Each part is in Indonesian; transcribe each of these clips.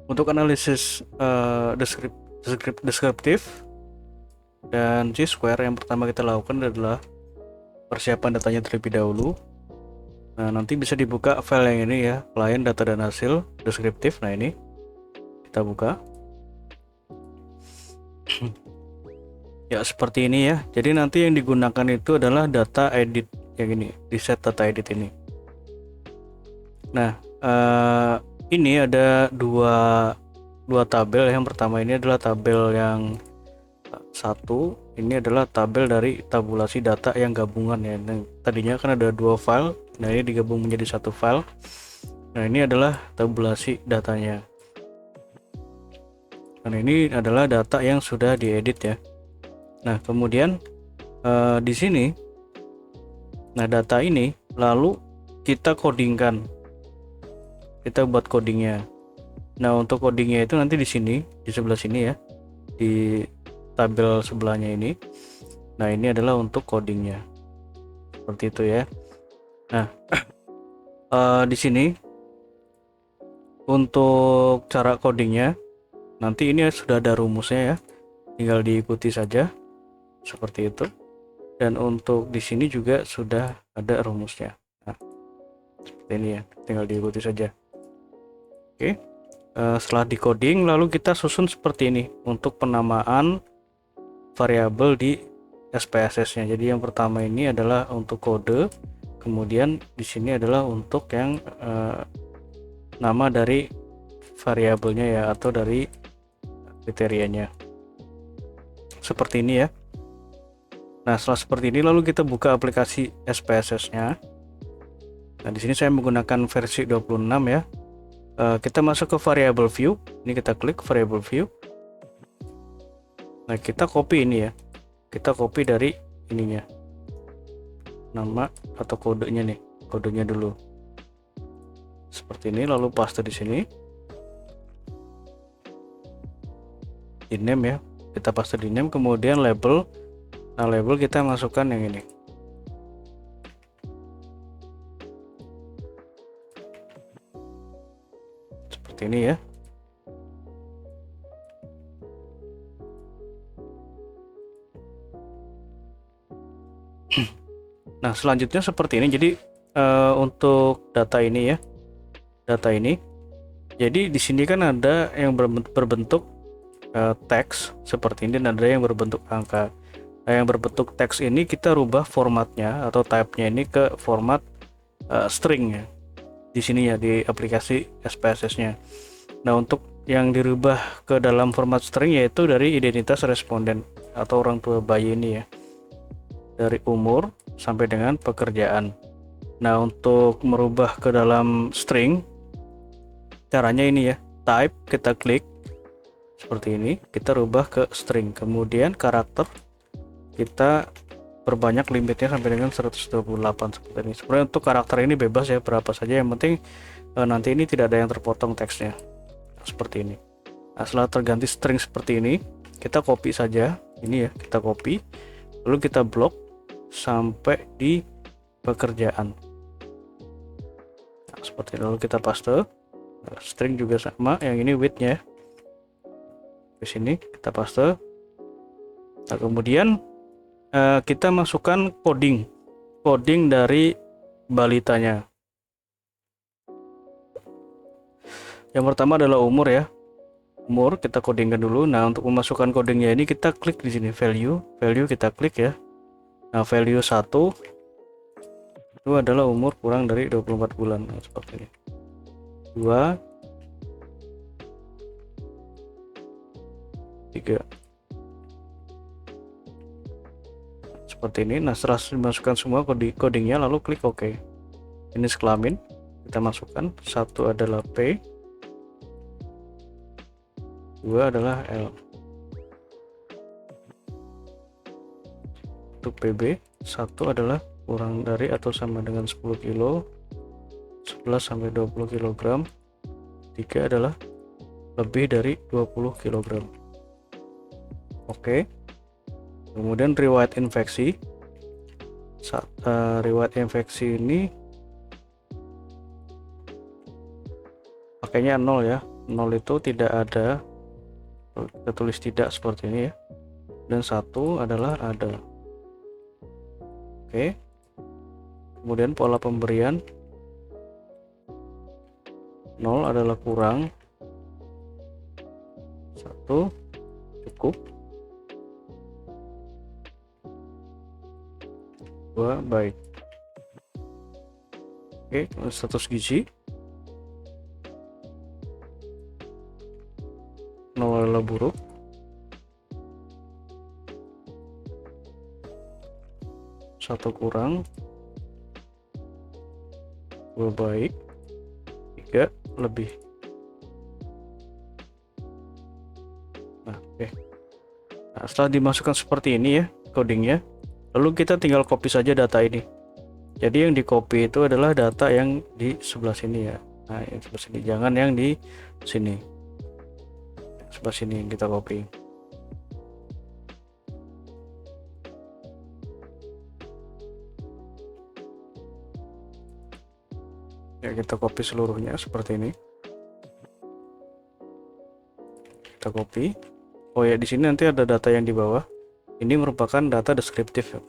Untuk analisis deskriptif dan G-square, yang pertama kita lakukan adalah persiapan datanya terlebih dahulu. Nah, nanti bisa dibuka file yang ini ya, client data dan hasil deskriptif. Nah, ini kita buka. Ya, seperti ini ya. Jadi nanti yang digunakan itu adalah data edit yang ini, di set data edit ini. Nah, ini ada dua tabel. Yang pertama ini adalah tabel yang satu, ini adalah tabel dari tabulasi data yang gabungan ya. Nah, tadinya kan ada dua file, nah ini digabung menjadi satu file. Nah, ini adalah tabulasi datanya. Dan ini adalah data yang sudah diedit ya. Nah, kemudian di sini, nah data ini lalu kita codingkan, kita buat codingnya. Nah, untuk codingnya itu nanti di sini, di sebelah sini ya, di tabel sebelahnya ini. Nah, ini adalah untuk codingnya, seperti itu ya. Nah, di sini untuk cara codingnya, nanti ini sudah ada rumusnya ya, tinggal diikuti saja seperti itu. Dan untuk di sini juga sudah ada rumusnya. Nah, seperti ini ya, tinggal diikuti saja. Oke, setelah decoding lalu kita susun seperti ini untuk penamaan variabel di SPSS-nya. Jadi yang pertama ini adalah untuk kode, kemudian di sini adalah untuk yang nama dari variabelnya ya, atau dari kriterianya. Seperti ini ya. Nah, setelah seperti ini lalu kita buka aplikasi SPSS-nya. Nah, di sini saya menggunakan versi 26 ya. Kita masuk ke variable view. Ini kita klik variable view. Nah, kita copy ini ya. Kita copy dari ininya. Nama atau kodenya nih. Kodenya dulu. Seperti ini, lalu paste di sini. Di name ya. Kita paste di name, kemudian label. Nah, label kita masukkan yang ini. Seperti ini ya. Nah, selanjutnya seperti ini. Jadi untuk data ini ya, data ini. Jadi di sini kan ada yang berbentuk teks seperti ini, dan ada yang berbentuk angka. Nah, yang berbentuk teks ini kita rubah formatnya atau type-nya ini ke format string ya. Di sini ya, di aplikasi SPSS-nya. Nah, untuk yang dirubah ke dalam format string yaitu dari identitas responden atau orang tua bayi ini ya, dari umur sampai dengan pekerjaan. Nah, untuk merubah ke dalam string, caranya ini ya, type kita klik seperti ini, kita rubah ke string, kemudian karakter kita perbanyak limitnya sampai dengan 128 seperti ini. Sebenarnya untuk karakter ini bebas ya, berapa saja, yang penting nanti ini tidak ada yang terpotong teksnya seperti ini. Nah, setelah terganti string seperti ini, kita copy saja ini ya, kita copy lalu kita blok sampai di pekerjaan. Nah, seperti ini, lalu kita paste. Nah, string juga sama, yang ini width-nya di sini kita paste. Nah, kemudian kita masukkan coding dari balitanya. Yang pertama adalah umur ya, umur kita codingkan dulu. Nah, untuk memasukkan codingnya ini kita klik di sini value kita klik ya. Nah, value 1 itu adalah umur kurang dari 24 bulan. Nah, seperti ini. 2, 3, seperti ini. Nah, setelah dimasukkan semua codingnya lalu klik OK. Jenis kelamin kita masukkan, 1 adalah P, 2 adalah L. Untuk PB, 1 adalah kurang dari atau sama dengan 10 kilo, 11 sampai 20 kg, 3 adalah lebih dari 20 kg. Oke. Kemudian riwayat infeksi. Riwayat infeksi ini pakainya 0 ya. 0 itu tidak ada, kita tulis tidak seperti ini ya, dan 1 adalah ada. Oke, kemudian pola pemberian 0 adalah kurang, 1 cukup, 2 baik. Oke, status gizi 0 adalah buruk, 1 kurang, 2 baik, 3 lebih. Nah, oke. Nah, setelah dimasukkan seperti ini ya codingnya, lalu kita tinggal copy saja data ini. Jadi yang di copy itu adalah data yang di sebelah sini ya. Nah, yang sebelah sini, jangan yang di sini. Sebelah sini yang kita copy. Ya, kita copy seluruhnya seperti ini. Kita copy. Oh ya, di sini nanti ada data yang di bawah. Ini merupakan data deskriptif ya.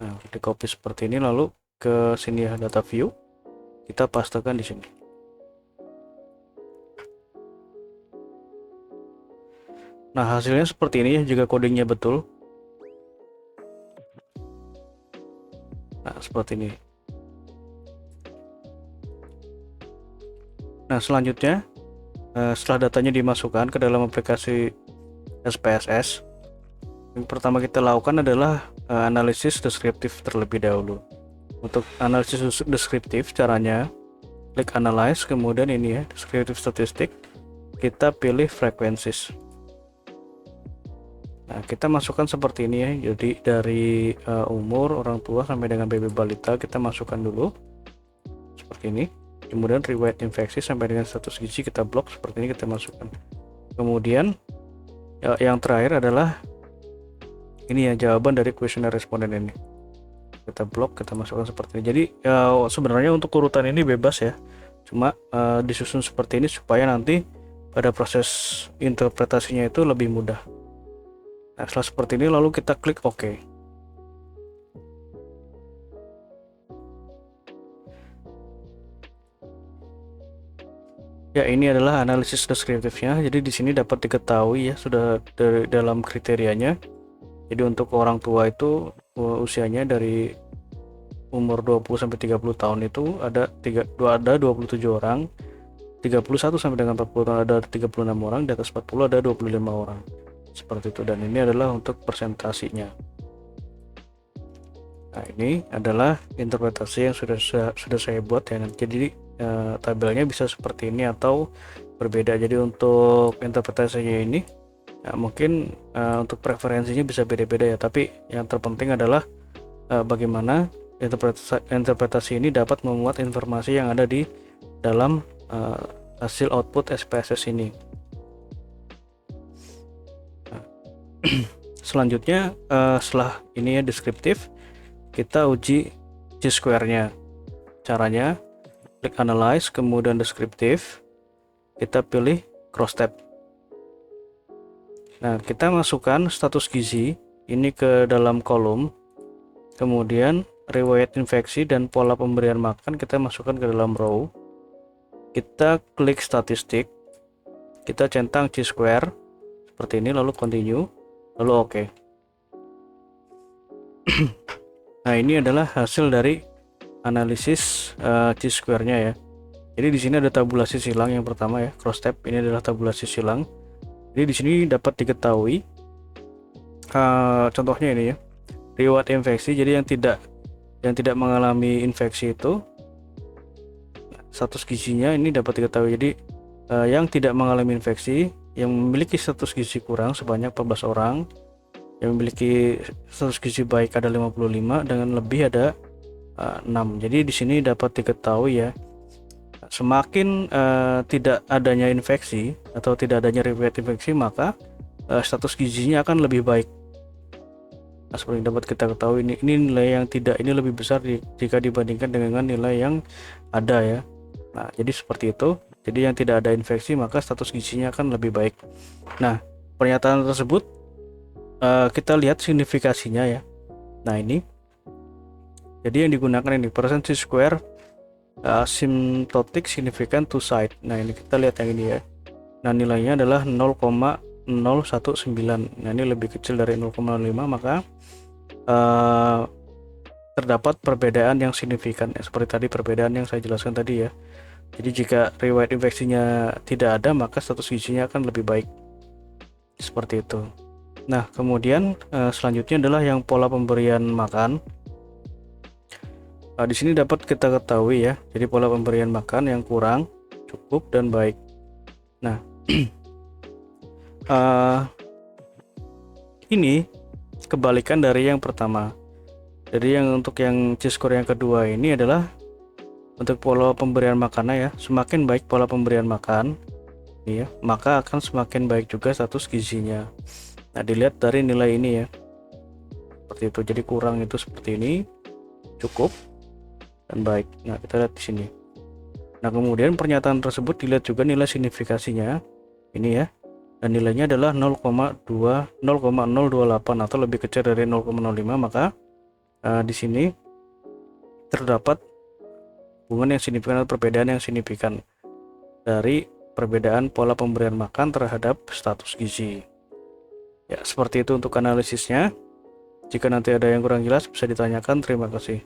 Nah, di copy seperti ini, lalu ke sini ya, data view, kita pastekan di sini. Nah, hasilnya seperti ini ya, jika codingnya betul. Nah, seperti ini. Nah, selanjutnya setelah datanya dimasukkan ke dalam aplikasi SPSS, yang pertama kita lakukan adalah analisis deskriptif terlebih dahulu. Untuk analisis deskriptif, caranya klik analyze, kemudian ini ya, descriptive statistic, kita pilih frequencies. Nah, kita masukkan seperti ini ya, jadi dari umur orang tua sampai dengan baby balita kita masukkan dulu seperti ini. Kemudian riwayat infeksi sampai dengan status gizi kita blok seperti ini, kita masukkan. Kemudian yang terakhir adalah ini ya, jawaban dari kuesioner responden ini. Kita blok, kita masukkan seperti ini. Jadi sebenarnya untuk urutan ini bebas ya. Cuma disusun seperti ini supaya nanti pada proses interpretasinya itu lebih mudah. Nah, setelah seperti ini lalu kita klik OK. Ya, ini adalah analisis deskriptifnya. Jadi di sini dapat diketahui ya, sudah dalam kriterianya. Jadi untuk orang tua itu usianya dari umur 20 sampai 30 tahun itu ada 27 orang, 31 sampai dengan 40 tahun ada 36 orang, di atas 40 ada 25 orang. Seperti itu, dan ini adalah untuk presentasinya. Nah, ini adalah interpretasi yang sudah saya buat ya. Jadi tabelnya bisa seperti ini atau berbeda. Jadi untuk interpretasinya ini mungkin untuk preferensinya bisa beda-beda ya, tapi yang terpenting adalah bagaimana interpretasi ini dapat memuat informasi yang ada di dalam hasil output SPSS ini. Selanjutnya setelah ini ya deskriptif, kita uji chi-square-nya. Caranya klik analyze, kemudian deskriptif, kita pilih cross tab. Nah, kita masukkan status gizi ini ke dalam kolom, kemudian riwayat infeksi dan pola pemberian makan kita masukkan ke dalam row. Kita klik statistik, kita centang chi-square seperti ini, lalu continue, lalu OK. Nah, ini adalah hasil dari analisis chi-square-nya ya. Jadi di sini ada tabulasi silang yang pertama ya, cross tab ini adalah tabulasi silang. Jadi di sini dapat diketahui contohnya ini ya, riwayat infeksi. Jadi yang tidak mengalami infeksi itu status gizinya ini dapat diketahui. Jadi yang tidak mengalami infeksi, yang memiliki status gizi kurang sebanyak 14 orang, yang memiliki status gizi baik ada 55, dengan lebih ada 6. Jadi di sini dapat diketahui ya, semakin tidak adanya infeksi atau tidak adanya riwayat infeksi, maka status gizinya akan lebih baik. Nah, seperti dapat kita ketahui ini nilai yang tidak ini lebih besar jika dibandingkan dengan nilai yang ada ya. Nah, jadi seperti itu. Jadi yang tidak ada infeksi maka status gizinya akan lebih baik. Nah, pernyataan tersebut kita lihat signifikasinya ya. Nah, ini. Jadi yang digunakan ini percentage square asymptotic significant to site. Nah, ini kita lihat yang ini ya. Nah, nilainya adalah 0,019. Nah, ini lebih kecil dari 0,5 maka terdapat perbedaan yang signifikan ya, seperti tadi perbedaan yang saya jelaskan tadi ya. Jadi jika riwayat infeksinya tidak ada maka status gizinya akan lebih baik. Seperti itu. Nah, kemudian selanjutnya adalah yang pola pemberian makan. Di sini dapat kita ketahui ya. Jadi pola pemberian makan yang kurang, cukup, dan baik. Nah, ini kebalikan dari yang pertama. Jadi untuk yang C-score yang kedua ini adalah untuk pola pemberian makannya ya. Semakin baik pola pemberian makan, ya, maka akan semakin baik juga status gizinya. Nah, dilihat dari nilai ini ya. Seperti itu. Jadi kurang itu seperti ini, cukup, dan baik. Nah, kita lihat di sini. Nah, kemudian pernyataan tersebut dilihat juga nilai signifikasinya. Ini ya. Dan nilainya adalah 0,028 atau lebih kecil dari 0,05, maka di sini terdapat hubungan yang signifikan atau perbedaan yang signifikan dari perbedaan pola pemberian makan terhadap status gizi. Ya, seperti itu untuk analisisnya. Jika nanti ada yang kurang jelas bisa ditanyakan. Terima kasih.